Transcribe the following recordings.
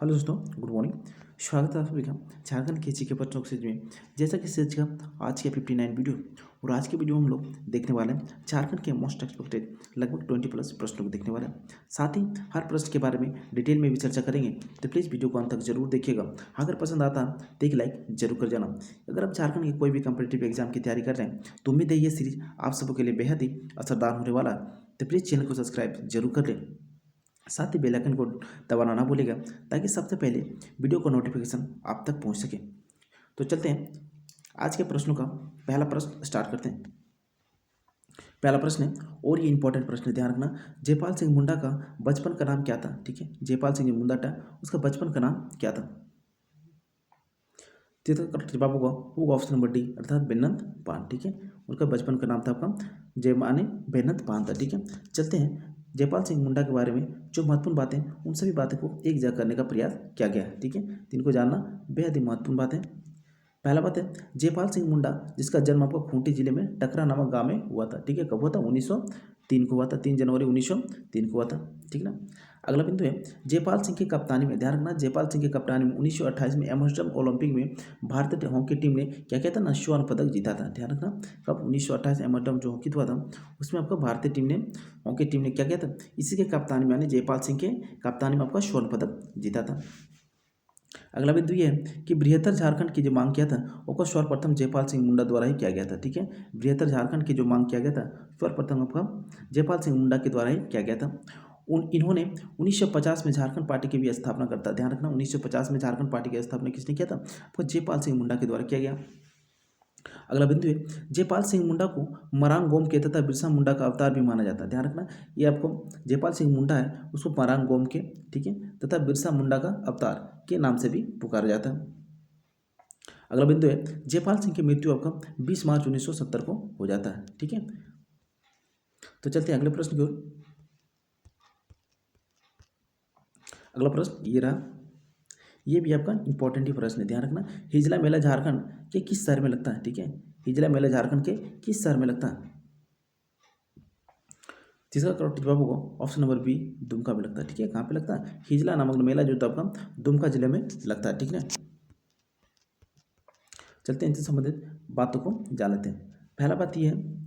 Hello दोस्तों, good morning. स्वागत है आप सभी का झारखंड के जीके पर सीरीज में। जैसा कि सीरीज का आज के 59 वीडियो और आज के वीडियो हम लोग देखने वाले हैं झारखंड के मोस्ट एक्सपेक्टेड लगभग 20+ प्रश्नों को देखने वाले हैं। साथ ही हर प्रश्न के बारे में डिटेल में भी चर्चा करेंगे, तो प्लीज़ वीडियो को अंत तक जरूर देखिएगा। अगर पसंद आता है तो एक लाइक जरूर कर जाना। अगर आप झारखंड के कोई भी कम्पिटेटिव एग्जाम की तैयारी कर रहे हैं तो उम्मीद है ये सीरीज आप सबों के लिए बेहद ही असरदार होने वाला है, तो प्लीज़ चैनल को सब्सक्राइब जरूर कर लें। साथ ही बेल आइकन को दबाना ना भूलिएगा ताकि सबसे पहले वीडियो का नोटिफिकेशन आप तक पहुंच सके। तो चलते हैं आज के प्रश्नों का पहला प्रश्न स्टार्ट करते हैं। पहला प्रश्न है और ये इंपॉर्टेंट प्रश्न है, ध्यान रखना। जयपाल सिंह मुंडा का बचपन का नाम क्या था? ठीक है, जयपाल सिंह मुंडा था, उसका बचपन का नाम क्या था? तो इसका करेक्ट जवाब होगा ऑप्शन नंबर डी अर्थात बेनंत पान। ठीक है, उनका बचपन का नाम था आपका जय माने बेनंत पान था। ठीक है, चलते हैं जयपाल सिंह मुंडा के बारे में जो महत्वपूर्ण बातें उन सभी बातों को एक जगह करने का प्रयास किया गया है। ठीक है, तो इनको जानना बेहद ही महत्वपूर्ण बात है। पहला बात है जयपाल सिंह मुंडा जिसका जन्म आपका खूंटी जिले में टकरा नामक गांव में हुआ था। ठीक है, कब हुआ था? 1903 को हुआ था, 3 जनवरी 1903 को हुआ था। ठीक ना। अगला बिंदु है जयपाल सिंह की कप्तानी में, ध्यान रखना, जयपाल सिंह की कप्तानी में 1928 में एम्स्टर्डम ओलंपिक में भारतीय हॉकी टीम ने क्या किया था ना, स्वर्ण पदक जीता था। ध्यान रखना, कब? 1928 एम्स्टर्डम जो हॉकी हुआ था उसमें आपका भारतीय टीम ने हॉकी टीम ने क्या किया था, इसी के कप्तानी में यानी जयपाल सिंह के कप्तानी में आपका स्वर्ण पदक जीता था। अगला बिंदु ये है कि बृहत्तर झारखंड की जो मांग किया था वो सर्वप्रथम जयपाल सिंह मुंडा द्वारा ही किया गया था। ठीक है, बृहत्तर झारखंड की जो मांग किया गया था सर्वप्रथम आपका जयपाल सिंह मुंडा के द्वारा ही किया गया था। इन्होंने 1950 में झारखंड पार्टी की भी स्थापना करता, ध्यान रखना, 1950 में झारखंड पार्टी की स्थापना किसने किया था? आपको जयपाल सिंह मुंडा के द्वारा किया गया। अगला बिंदु है जयपाल सिंह मुंडा को मरांग गोम के तथा बिरसा मुंडा का अवतार भी माना जाता है। ध्यान रखना, ये आपको जयपाल सिंह मुंडा है उसको मरांग गोम के, ठीक है, तथा बिरसा मुंडा का अवतार के नाम से भी पुकारा जाता है। अगला बिंदु है जयपाल सिंह की मृत्यु आपका 20 मार्च 1970 को हो जाता है। ठीक है, तो चलते हैं अगले प्रश्न की ओर। अगला प्रश्न ये रहा, ये भी आपका इंपॉर्टेंट ही प्रश्न है, ध्यान रखना। हिजला मेला झारखंड के किस शहर में लगता है? ठीक है, हिजला मेला झारखंड के किस शहर में लगता है? तीसरा करेक्ट जवाब होगा ऑप्शन नंबर बी दुमका में लगता है। ठीक है, कहाँ पे लगता है? हिजला नामक मेला जो था आपका दुमका जिले में लगता है। ठीक है, चलते हैं इनसे संबंधित बातों को जान लेते हैं। पहला बात यह है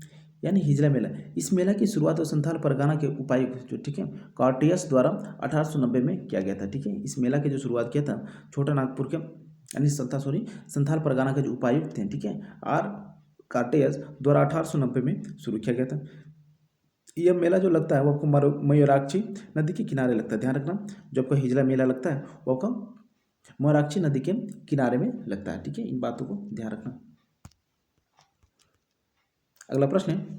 यानी हिजला मेला, इस मेला की शुरुआत और संथाल परगना के उपायुक्त जो, ठीक है, कार्टियस द्वारा 1890 में किया गया था। ठीक है, इस मेला की जो शुरुआत किया था छोटा नागपुर के यानी संथाल परगना के जो उपायुक्त थे, ठीक है, आर कार्टियस द्वारा 1890 में शुरू किया गया था। यह मेला जो लगता है वो आपको मयूराक्षी नदी के किनारे लगता है। ध्यान रखना, जो आपका हिजला मेला लगता है वो आपका मयूराक्षी नदी के किनारे में लगता है। ठीक है, इन बातों को ध्यान रखना। अगला प्रश्न है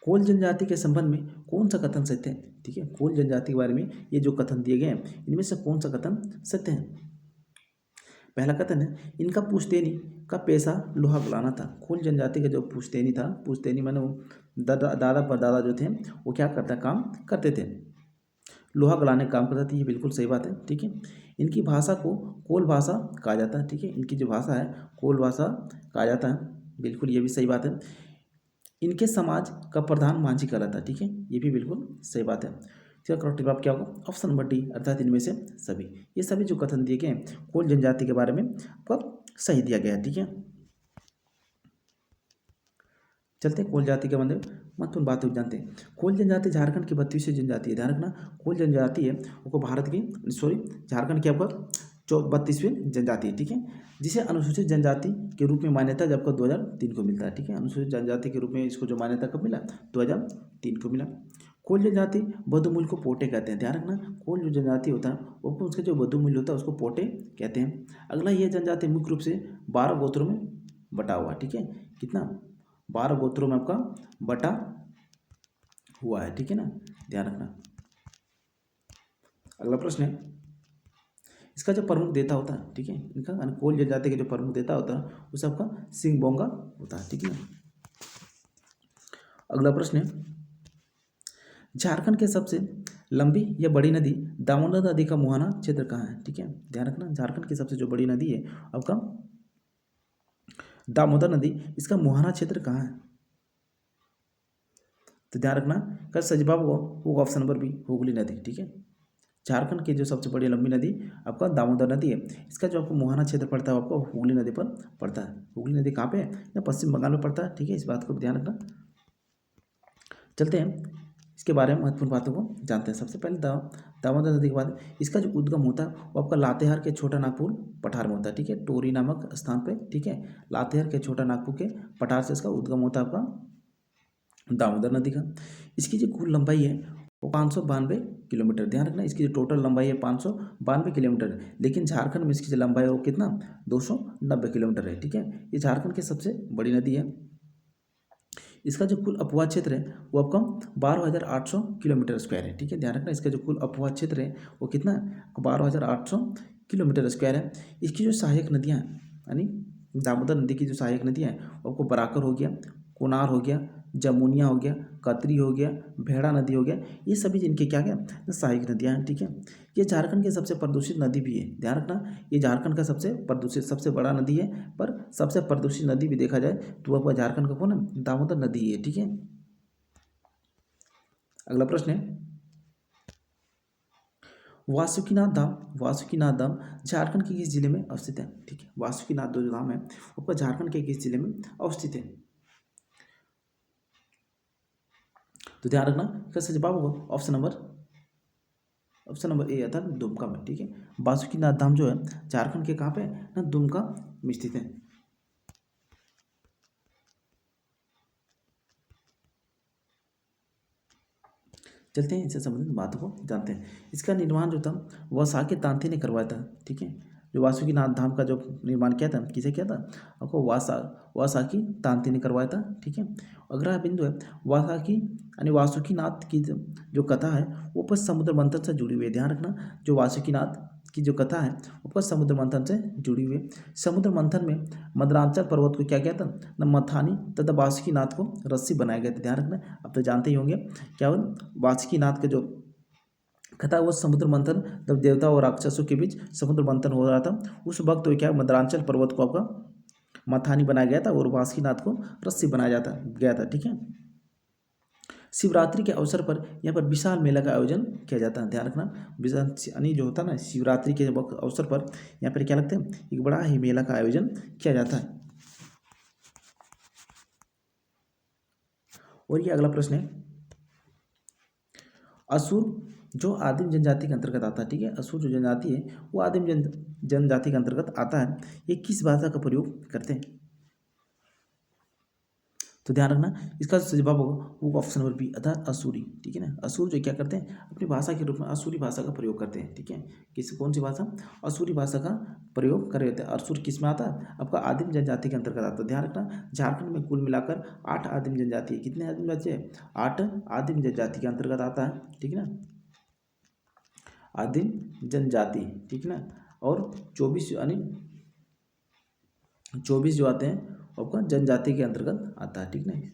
कोल जनजाति के संबंध में कौन सा कथन सत्य है? ठीक है, कोल जनजाति के बारे में ये जो कथन दिए गए हैं इनमें से कौन सा कथन सत्य है? पहला कथन है इनका पुश्तैनी का पेशा लोहा गलाना था। कोल जनजाति का जो पुश्तैनी था, पुश्तैनी माने वो दादा परदादा जो थे वो क्या करता काम करते थे, लोहा गलाने का काम करते थे। ये बिल्कुल सही बात है। ठीक है, इनकी भाषा को कोल भाषा कहा जाता है। ठीक है, इनकी जो भाषा है कोल भाषा कहा जाता है, बिल्कुल ये भी सही बात है। इनके समाज का प्रधान मांझी कहलाता है। ठीक है, ये भी बिल्कुल सही बात है। इसका करेक्ट जवाब क्या होगा? ऑप्शन नंबर डी अर्थात इनमें से सभी। ये सभी जो कथन दिए गए हैं कोल जनजाति के बारे में आपको सही दिया गया है। ठीक है, चलते हैं कोल जाति के बारे में महत्वपूर्ण बातें जानते हैं। कोल जनजाति झारखंड की 32वीं जनजाति है। ध्यान रखना, कोल जनजाति है वो भारत की झारखंड की आपका 32वीं जनजाति है। ठीक है, जिसे अनुसूचित जनजाति के रूप में मान्यता जब आपको 2003 को मिलता है। ठीक है, अनुसूचित जनजाति के रूप में इसको जो मान्यता कब मिला? 2003 को मिला। कोल जनजाति बद्धमूल को पोटे कहते हैं। ध्यान रखना, कोल जो जनजाति होता है वो उसका जो बद्धमूल होता है उसको पोटे कहते हैं। अगला यह जनजाति मुख्य रूप से 12 गोत्रों में बटा हुआ है। ठीक है, कितना? 12 गोत्रों में आपका बटा हुआ है। ठीक है ना, ध्यान रखना। अगला प्रश्न है इसका जो प्रमुख देवता होता है, ठीक है, इनका कोल जनजाति का जो प्रमुख देवता होता है वो सबका सिंह बोंगा होता है। ठीक है, अगला प्रश्न है झारखंड के सबसे लंबी या बड़ी नदी दामोदर नदी का मुहाना क्षेत्र कहाँ है? ठीक है, ध्यान रखना, झारखंड की सबसे जो बड़ी नदी है आपका दामोदर नदी, इसका मुहाना क्षेत्र कहाँ है? तो ध्यान रखना, कर सही जवाब होगा ऑप्शन नंबर बी हुगली नदी। ठीक है, झारखंड की जो सबसे बड़ी लंबी नदी आपका दामोदर नदी है। इसका जो आपको मुहाना क्षेत्र पड़ता है आपको हुगली नदी पर पड़ता है। हुगली नदी कहाँ पे है? या पश्चिम बंगाल में पड़ता है। ठीक है, इस बात को ध्यान रखना। चलते हैं इसके बारे में महत्वपूर्ण बातों को जानते हैं। सबसे पहले दामोदर नदी के बाद इसका जो उद्गम होता है वो आपका लातेहार के छोटा नागपुर पठार में होता है। ठीक है, टोरी नामक स्थान पे। ठीक है, लातेहार के छोटा नागपुर के पठार से इसका उद्गम होता है आपका दामोदर नदी का। इसकी जो कुल लंबाई है वो 592 किलोमीटर। ध्यान रखना, इसकी जो टोटल लंबाई है 592 किलोमीटर है, लेकिन झारखंड में इसकी जो लंबाई है वो कितना 290 किलोमीटर है। ठीक है, ये झारखंड की सबसे बड़ी नदी है। इसका जो कुल अपवाह क्षेत्र है वो आपका 12,800 किलोमीटर स्क्वायर है। ठीक है, ध्यान रखना, इसका जो कुल अपवाह क्षेत्र है वो कितना है 12,800 किलोमीटर स्क्वायर है। इसकी जो सहायक नदियाँ हैं यानी दामोदर नदी की जो सहायक नदियाँ हैं वो आपको बराकर हो गया, कोनार हो गया, जमुनिया हो गया, कतरी हो गया, भेड़ा नदी हो गया, ये सभी जिनके क्या क्या सहायक नदियाँ हैं। ठीक है, ये झारखंड की सबसे प्रदूषित नदी भी है। ध्यान रखना, ये झारखंड का सबसे प्रदूषित सबसे बड़ा नदी है, पर सबसे प्रदूषित नदी भी देखा जाए तो वह झारखंड का कौन है? दामोदर नदी है। ठीक है, अगला प्रश्न है वासुकीनाथ धाम झारखंड के किस जिले में अवस्थित है? ठीक है, वासुकीनाथ जो धाम है वो झारखंड के किस जिले में अवस्थित है? तो ध्यान रखना, कैसे जवाब होगा ऑप्शन नंबर ए अर्थात दुमका में। ठीक है, वासुकीनाथ धाम जो है झारखंड के कहाँ पे है ना? दुमका में स्थित है। चलते हैं, इससे संबंधित बातों को जानते हैं। इसका निर्माण जो था वह साकेत तांती ने करवाया था। ठीक है, जो वासुकीनाथ धाम का जो निर्माण किया था किसे किया था? आपको वासाकी तांती ने करवाया था। ठीक है, अगला बिंदु है वासाकी यानी वासुकीनाथ की जो कथा है वो पर समुद्र मंथन से जुड़ी हुई है। ध्यान रखना, जो वासुकीनाथ की जो कथा है वो पर समुद्र मंथन से जुड़ी हुई है। समुद्र मंथन में मदरांचल पर्वत को क्या किया था न मथानी तथा वासुकीनाथ को रस्सी बनाया गया था। ध्यान रखना, अब तो जानते ही होंगे क्या वासुकीनाथ के जो कथा वो समुद्र मंथन जब देवता और राक्षसों के बीच समुद्र मंथन हो रहा था उस वक्त तो क्या मदरांचल पर्वत को आपका मथानी बनाया गया था और वासुकीनाथ को रस्सी बनाया जाता गया था। ठीक है, शिवरात्रि के अवसर पर यहाँ पर विशाल मेला का आयोजन किया जाता है। ध्यान रखना, यानी जो होता है ना शिवरात्रि के अवसर पर यहाँ पर क्या लगता है एक बड़ा ही मेला का आयोजन किया जाता है। और ये अगला प्रश्न है असुर जो आदिम जनजाति के अंतर्गत आता है। ठीक है, असुर जो जनजाति है वो आदिम जनजाति के अंतर्गत आता है। ये किस भाषा का प्रयोग करते हैं? तो ध्यान रखना, इसका जवाब होगा वो ऑप्शन नंबर बी अर्थात असुरी। ठीक है ना, असुर जो क्या करते हैं अपनी भाषा के रूप में असुरी भाषा का प्रयोग करते हैं। ठीक है, कौन सी भाषा? असुरी भाषा का प्रयोग कर रहे थे। असुर किस में आता है? आपका आदिम जनजाति के अंतर्गत आता है। ध्यान रखना, झारखंड में कुल मिलाकर 8 आदिम जनजाति है। कितने आदिम जनजाति है? 8 आदिम जनजाति के अंतर्गत आता है। ठीक है ना, आदिम जनजाति। ठीक है ना, और 24 यानी 24 जो आते हैं आपका जनजाति के अंतर्गत आता है। ठीक है,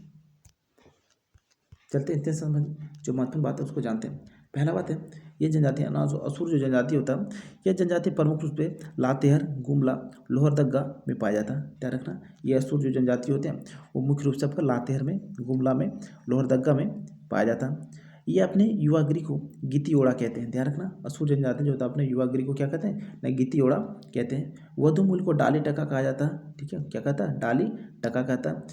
चलते हैं इतने समय जो महत्वपूर्ण बात है उसको जानते हैं। पहला बात है ये जनजातियाँ ना असुर जो जनजाति होता है यह जनजाति प्रमुख रूप से लातेहर गुमला लोहरदग्गा में पाया जाता है। ध्यान रखना, ये असुर जो जनजाति होते हैं वो मुख्य रूप से आपका लातेहर में गुमला में लोहरदग्गा में पाया जाता है। ये अपने युवागिरी को गीती ओड़ा कहते हैं। ध्यान रखना, असुर जनजाति जो होता है अपने युवागिरी को क्या कहते हैं ना गीती ओड़ा कहते हैं। वधु मूल को डाली टका कहा जाता है। ठीक है, क्या कहता है? डाली टका कहता है।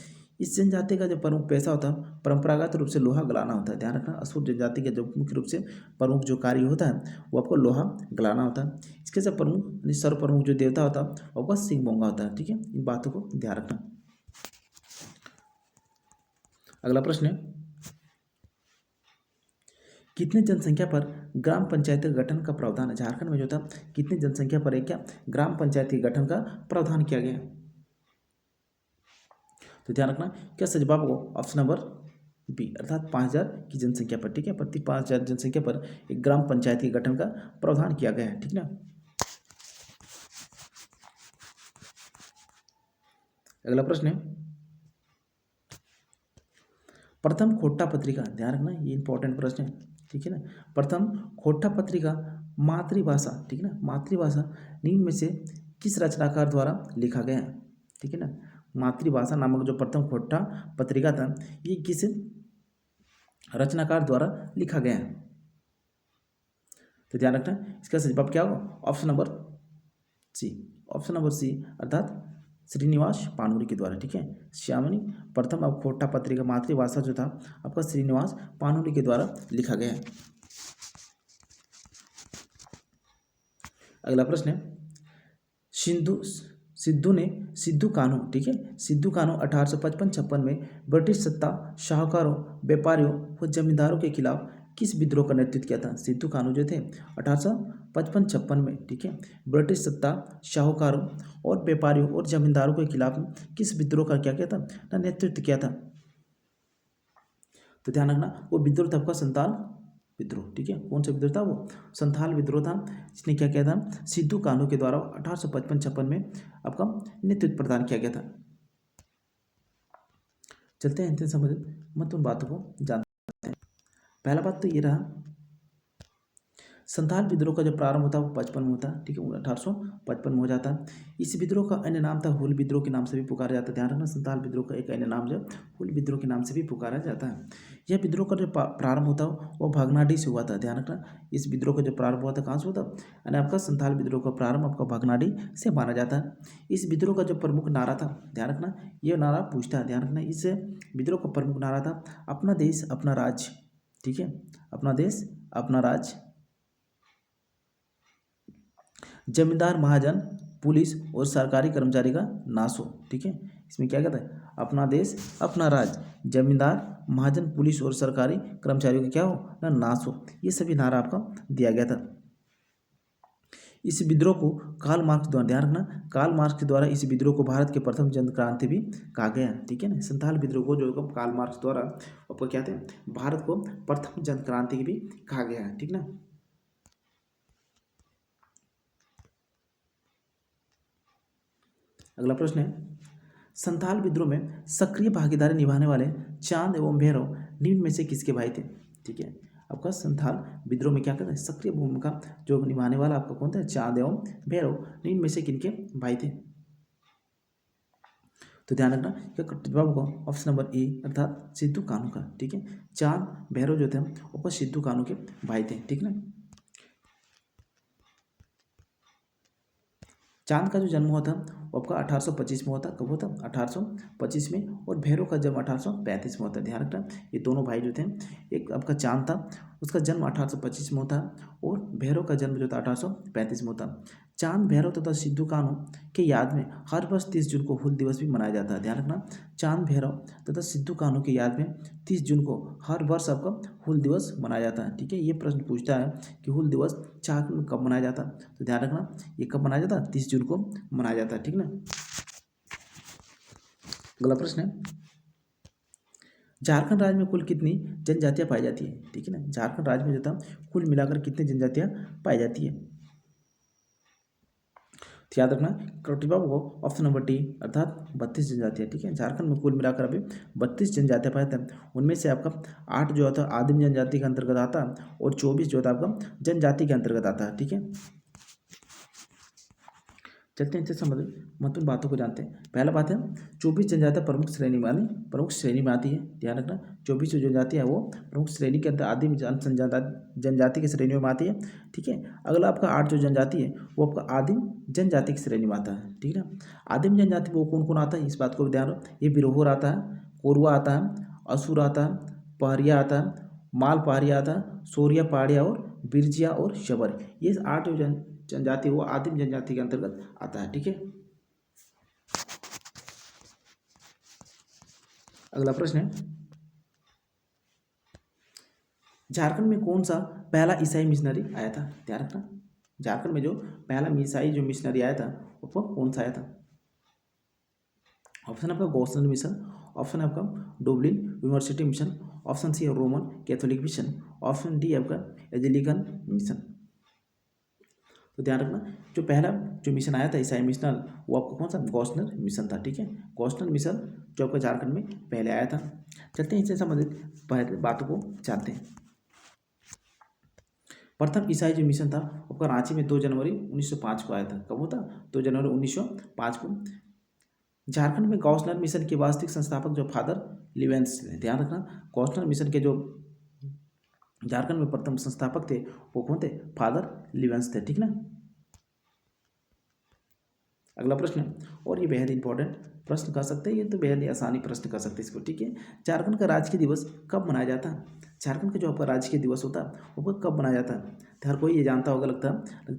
इस जनजाति का जो प्रमुख पेशा होता है परंपरागत रूप से लोहा गलाना होता है। ध्यान रखना, असुर जनजाति का जो मुख्य रूप से प्रमुख जो कार्य होता है वो आपको लोहा गलाना होता है। इसके सब प्रमुख यानी सर्व प्रमुख जो देवता होता है वो आपका सिंह मोंगा होता है। ठीक है, इन बातों को ध्यान रखना। अगला प्रश्न है कितनी जनसंख्या पर ग्राम पंचायत का गठन का प्रावधान है? झारखंड में जो था कितनी जनसंख्या पर एक क्या ग्राम पंचायत के गठन का प्रावधान किया गया? तो ध्यान रखना, क्या सही जवाब होगा ऑप्शन नंबर बी अर्थात 5,000 की जनसंख्या पर। ठीक है, प्रति 5,000 जनसंख्या पर एक ग्राम पंचायत के गठन का प्रावधान किया गया है। ठीक ना, अगला प्रश्न है प्रथम खोट्टा पत्रिका। ध्यान रखना, ये इंपॉर्टेंट प्रश्न है। ठीक है ना, प्रथम खोट्टा पत्रिका मातृभाषा। ठीक है ना, मातृभाषा निम्न में से किस रचनाकार द्वारा लिखा गया है? ठीक है ना, मातृभाषा नामक जो प्रथम खोट्टा पत्रिका था ये किस रचनाकार द्वारा लिखा गया है? तो ध्यान रखना इसका सही जवाब क्या होगा option number C. Option number C अर्थात श्रीनिवास पाणुरी के द्वारा। ठीक है, श्यामणी प्रथम अब खोटा पत्रिका मातृभाषा जो था आपका श्रीनिवास पाणुरी के द्वारा लिखा गया है। अगला प्रश्न है सिद्धू कान्हू। ठीक है, सिद्धू कान्हू 1855-56 में ब्रिटिश सत्ता शाहूकारों व्यापारियों व जमींदारों के खिलाफ किस विद्रोह का नेतृत्व किया था। सिद्धू कान्हू जो थे 1855-56 में, ठीक है, ब्रिटिश सत्ता शाहूकारों और व्यापारियों और जमींदारों के खिलाफ किस विद्रोह का क्या किया था ना नेतृत्व किया था। तो ध्यान रखना वो विद्रोह था आपका संताल विद्रोह। ठीक है, कौन सा विद्रोह था वो संथाल विद्रोह था, जिसने क्या किया था सिद्धू कान्हू के द्वारा 1855-56 में आपका नेतृत्व प्रदान किया गया था। चलते हैं इनसे समझ मत उन बातों को जानते हैं। पहला बात तो ये रहा संथाल विद्रोह का जो प्रारंभ होता है वो 55 में होता है। ठीक है, 1855 में हो जाता है। इस विद्रोह का अन्य नाम था हुल विद्रोह के नाम से भी पुकारा जाता है। ध्यान रखना संथाल विद्रोह का एक अन्य नाम जो हुल विद्रोह के नाम से भी पुकारा जाता है। यह विद्रोह का जो प्रारंभ होता है वो भगनाडी से हुआ था। ध्यान रखना इस विद्रोह का जो प्रारंभ हुआ था कहाँ से हुआ था, यानी आपका संथाल विद्रोह का प्रारंभ आपका भगनाडी से माना जाता है। इस विद्रोह का जो प्रमुख नारा था, ध्यान रखना ये नारा पूछता है, ध्यान रखना इस विद्रोह का प्रमुख नारा था अपना देश अपना राज्य। ठीक है, अपना देश अपना राज्य, जमींदार महाजन पुलिस और सरकारी कर्मचारी का नाश हो। ठीक है, इसमें क्या कहता है अपना देश अपना राज्य, जमींदार महाजन पुलिस और सरकारी कर्मचारियों का क्या हो ना नाश हो। ये सभी नारा आपका दिया गया था। इस विद्रोह को कार्ल मार्क्स द्वारा, ध्यान रखना कार्ल मार्क्स के द्वारा इस विद्रोह को भारत के प्रथम जन क्रांति भी कहा गया। ठीक है ना, संथाल विद्रोह को जो कार्ल मार्क्स द्वारा आपको क्या थे भारत को प्रथम जन क्रांति भी कहा गया है। ठीक ना, अगला प्रश्न है संथाल विद्रोह में सक्रिय भागीदारी निभाने वाले चांद एवं भैरव निम्न में से किसके भाई थे। ठीक है, आपका संथाल विद्रोह में क्या कहते हैं सक्रिय भूमिका जो निभाने वाला आपका कौन था चांद एवं भैरव निम्न में से किनके भाई थे। तो ध्यान रखना क्या जवाब होगा ऑप्शन नंबर ए अर्थात सिद्धू कान्हू का। ठीक है, चांद भैरव जो थे वो सिद्धू कान्हू के भाई थे। ठीक ना, चांद का जो जन्म हुआ था वो आपका 1825 में होता। कब होता 1825 में, और भैरव का जन्म 1835 में होता है। ध्यान रखना ये दोनों भाई जो थे, एक आपका चांद था उसका जन्म 1825 में होता और भैरव का जन्म जो था 1835 में होता। चांद भैरव तथा सिद्धू कान्हू के याद में हर वर्ष 30 जून को हुल दिवस भी मनाया जाता है। ध्यान रखना चांद भैरव तथा सिद्धू कान्हू के याद में 30 जून को हर वर्ष आपका हुल दिवस मनाया जाता है। ठीक है, ये प्रश्न पूछता है कि हुल दिवस झारखंड में कब मनाया जाता है। तो ध्यान रखना ये कब मनाया जाता है 30 जून को मनाया जाता है। ठीक ना, अगला प्रश्न है झारखंड राज्य में कुल कितनी जनजातियां पाई जाती है। ठीक है ना, झारखंड राज्य में जो था कुल मिलाकर कितनी जनजातियां पाई जाती है। तो याद रखना प्रतिभा को ऑप्शन नंबर डी अर्थात 32 जनजातियां। ठीक है, झारखंड में कुल मिलाकर अभी 32 जनजातियां पाए जाते हैं। उनमें से आपका 8 जो होता है आदिम जनजाति के अंतर्गत आता है और 24 जो होता है आपका जनजाति के अंतर्गत आता है। ठीक है, चलते हैं इनसे समझ महत्वपूर्ण बातों को जानते हैं। पहला बात है 24 जनजातियाँ प्रमुख श्रेणी में आती है। ध्यान रखना 24 जो जनजाति है वो प्रमुख श्रेणी के अंदर आदिम जनजाति की श्रेणियों में आती है। ठीक है, अगला आपका 8 जो जनजाति है वो आपका आदिम जनजाति की श्रेणी में आता है। ठीक है ना, आदिम जनजाति वो कौन कौन आता है इस बात को ध्यान रखो। ये बिरोहर आता है, कोरवा आता है, असुर आता है, पहरिया आता है, माल पहरिया आता है, सोरिया पहाड़िया और बिरजिया और शबर। ये 8 जो जनजाति वो आदिम जनजाति के अंतर्गत आता है। ठीक है, अगला प्रश्न है झारखंड में कौन सा पहला ईसाई मिशनरी आया था। ध्यान रखना झारखंड में जो पहला ईसाई जो मिशनरी आया था वो कौन सा आया था। ऑप्शन आपका गॉसलन मिशन, ऑप्शन आपका Dublin university mission, option C Roman Catholic mission, option D आपका एंजेलिकन मिशन। तो ध्यान रखना जो पहला जो मिशन आया था ईसाई मिशनर वो आपको कौन सा गॉसनर मिशन था। ठीक है, गॉसनर मिशन जो आपका झारखंड में पहले आया था। चलते हैं इससे संबंधित पहले बातों को जानते हैं। प्रथम ईसाई जो मिशन था आपका रांची में 2 जनवरी 1905 को आया था। कब होता 2 जनवरी 1905 को। झारखंड में गॉसनर मिशन के वास्तविक संस्थापक जो फादर लिवेंस थे। ध्यान रखना गॉसनर मिशन के जो झारखंड में प्रथम संस्थापक थे वो कौन थे? फादर लिवेंस थे, ठीक ना। अगला प्रश्न है, और ये बेहद इंपॉर्टेंट प्रश्न कर सकते हैं, ये तो बेहद ही आसानी प्रश्न कर सकते हैं इसको, ठीक है। झारखंड का राजकीय दिवस कब मनाया जाता है? झारखंड का जो आपका राजकीय दिवस होता है वो कब मनाया जाता है? तो हर कोई ये जानता होगा, लगता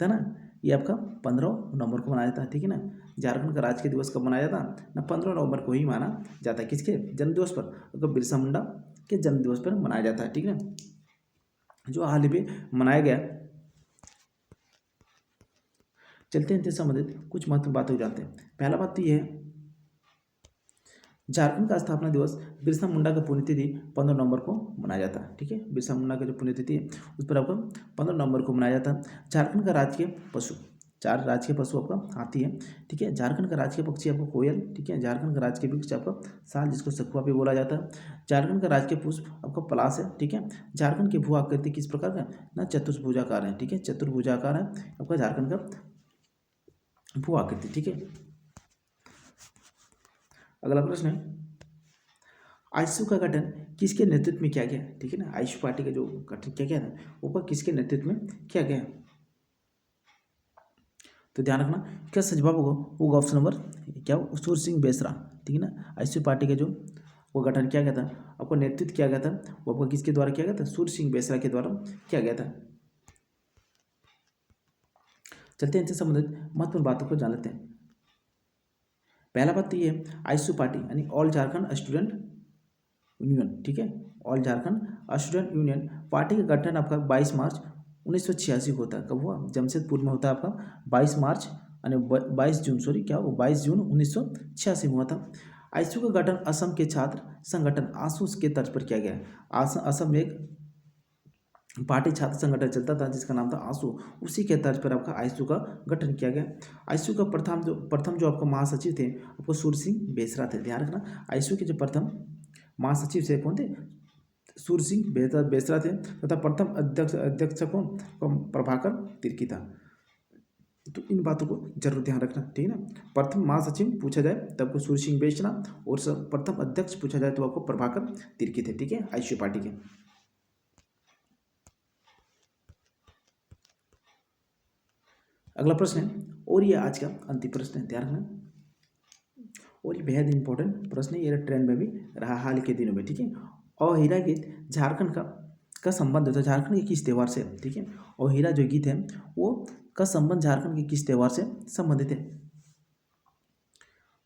है ना। ये आपका 15 नवंबर को मनाया जाता है, ठीक है ना। झारखंड का राजकीय दिवस कब मनाया जाता है ना? 15 नवंबर को ही माना जाता है। किसके जन्मदिवस पर? तो बिरसा मुंडा के जन्मदिवस पर मनाया जाता है, ठीक है ना, जो हाल ही में मनाया गया। चलते हैं इनसे संबंधित कुछ महत्वपूर्ण बातें हो जाते हैं। पहला बात तो ये है, झारखंड का स्थापना दिवस बिरसा मुंडा की पुण्यतिथि 15 नवंबर को मनाया जाता है, ठीक है। बिरसा मुंडा की जो पुण्यतिथि है उस पर आपका 15 नवंबर को मनाया जाता है। झारखंड का राजकीय पशु, 4 राजकीय पशु आपका हाथी है, ठीक है। झारखंड का राजकीय पक्षी आपको कोयल, ठीक है। झारखंड का राजकीय वृक्ष आपका साल, जिसको सखुआ भी बोला जाता है। झारखंड का राजकीय पुष्प आपका पलाश है, ठीक है। झारखंड की भू आकृति किस प्रकार का ना? चतुर्भुजाकार है, ठीक है। चतुर्भुजाकार है आपका झारखंड का भू आकृति, ठीक है। अगला प्रश्न है, आईएसयू का गठन किसके नेतृत्व में किया गया? ठीक है ना, आईएसयू पार्टी का जो गठन किया गया था वो किसके नेतृत्व में किया गया? तो ध्यान रखना, क्या सच जवाब होगा ऑप्शन नंबर क्या? सूर्य सिंह बेसरा, ठीक है ना। आईएसयू पार्टी का जो वो गठन किया गया था, आपको नेतृत्व किया गया था, वो आपको किसके द्वारा किया गया था? सूर्य सिंह बेसरा के द्वारा किया गया था। चलते हैं इनसे संबंधित महत्वपूर्ण बातों को जान लेते हैं। पहला बात तो ये है, आईएसयू पार्टी यानी ऑल झारखंड स्टूडेंट यूनियन, ठीक है। All Jharkhand student union party का गठन आपका 22 मार्च 1986 को होता है। कब हुआ? जमशेदपुर में होता है आपका 22 मार्च यानी 22 जून, सॉरी क्या वो 22 जून 1986 में हुआ था। आईएसयू का गठन असम के छात्र संगठन आसू के तर्ज पर किया गया है। असम में एक पार्टी छात्र संगठन चलता था जिसका नाम था आसू, उसी के तर्ज पर आपका आईएसयू का गठन किया गया। आईएसयू का प्रथम जो आपका महासचिव थे आपको सूर्य सिंह बेसरा थे। ध्यान रखना, आईएसयू के जो प्रथम महासचिव से कौन थे? सूर्य सिंह बेसरा थे, तथा प्रथम अध्यक्ष कौन? प्रभाकर तिर्की था। तो इन बातों को जरूर ध्यान रखना, ठीक है ना। प्रथम महासचिव पूछा जाए तो आपको सूर्य सिंह बेसरा, और प्रथम अध्यक्ष पूछा जाए तो आपको प्रभाकर तिर्की थे, ठीक है, आईएसयू पार्टी के। अगला प्रश्न है, और ये आज का अंतिम प्रश्न है, ध्यान रखना, और ये बेहद इंपॉर्टेंट प्रश्न है, ये ट्रेंड में भी रहा हाल के दिनों में, ठीक है। और हीरा गीत झारखंड का संबंध होता है झारखंड के किस त्यौहार से? ठीक है, और हीरा जो गीत है वो का संबंध झारखंड के किस त्यौहार से संबंधित है?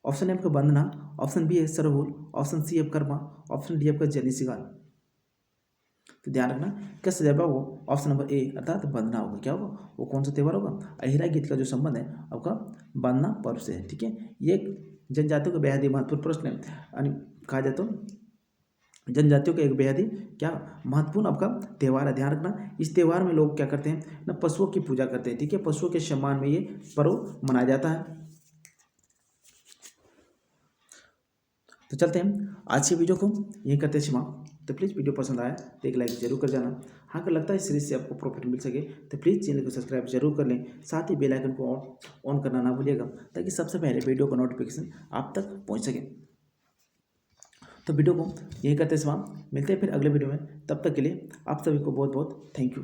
ऑप्शन ए आपका वंदना, ऑप्शन बी है Sarhul, option C Karma, option D आपका जली सिगार। तो ध्यान रखना, क्या सजाया वो ऑप्शन नंबर ए अर्थात वंदना होगा। क्या होगा? वो कौन सा त्यौहार होगा? अहिरा गीत का जो संबंध है आपका वंदना पर्व से है, ठीक है। ये जनजातियों का बेहद ही महत्वपूर्ण प्रश्न है, यानी कहा जाए तो जनजातियों का एक बेहद ही क्या महत्वपूर्ण आपका त्यौहार है। ध्यान रखना, इस त्यौहार में लोग क्या करते हैं ना? पशुओं की पूजा करते हैं, ठीक है। पशुओं के सम्मान में ये पर्व मनाया जाता है। तो चलते हैं आज की वीडियो को यही करते हैं समाप्त। तो प्लीज़ वीडियो पसंद आया तो एक लाइक जरूर कर जाना। हाँ, अगर लगता है इस सीरीज से आपको प्रॉफिट मिल सके तो प्लीज़ चैनल को सब्सक्राइब जरूर कर लें, साथ ही बेल आइकन को ऑन करना ना भूलिएगा, ताकि सबसे पहले वीडियो का नोटिफिकेशन आप तक पहुँच सके। तो वीडियो को यही करते समाप्त, मिलते हैं फिर अगले वीडियो में। तब तक के लिए आप सभी को बहुत बहुत थैंक यू।